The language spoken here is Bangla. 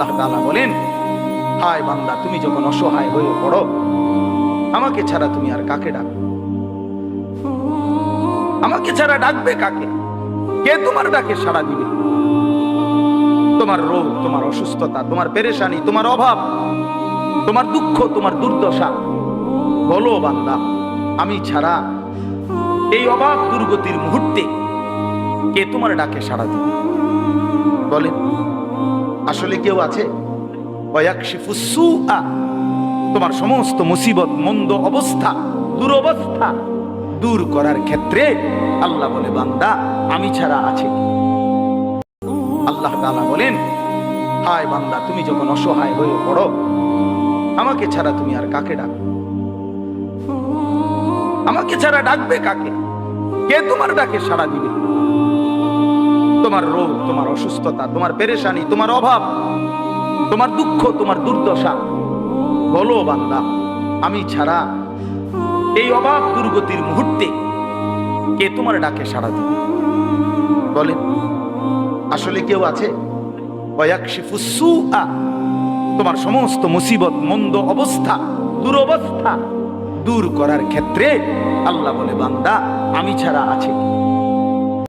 আল্লাহ তাআলা বলেন, হায় বান্দা, তুমি যখন অসহায় হয়ে পড়ো, আমাকে ছাড়া তুমি আর কাকে ডাকো? আমাকে ছাড়া ডাকবে কাকে? কে তোমার ডাকে সাড়া দিবে? তোমার রোগ, তোমার অসুস্থতা, তোমার পেরেশানি, তোমার অভাব, তোমার দুঃখ, তোমার দুর্দশা, বলো বান্দা, আমি ছাড়া এই অভাব দুর্গতির মুহূর্তে কে তোমার ডাকে সাড়া দিবে? বলেন, আসলে কেউ আছে? ওয়ায়াকশিফুস সুআ, তোমার সমস্ত মুসিবত, মন্দ অবস্থা, দুরবস্থা দূর করার ক্ষেত্রে আল্লাহ বলে, বান্দা, আমি ছাড়া আছে? আল্লাহ তাআলা বলেন, হায় বান্দা, তুমি যখন অসহায় হয়ে পড়ো, আমাকে ছাড়া তুমি আর কাকে ডাকো? আমাকে ছাড়া ডাকবে কাকে? কে তোমার ডাকে সাড়া দিবে? তোমার রোগ, তোমার অসুস্থতা, তোমার পেরেশানি, তোমার অভাব, তোমার দুঃখ, তোমার দুর্দশা, বলো বান্দা, আমি ছাড়া এই অভাব দুর্গতির মুহূর্তে কে তোমার ডাকে সাড়া দিবে? বলেন, আসলে কেউ আছে? ওয়ায়াকশিফুস সুআ, তোমার সমস্ত মুসিবত, মন্দ অবস্থা, দুরবস্থা দূর করার ক্ষেত্রে আল্লাহ বলে, বান্দা, আমি ছাড়া আছে?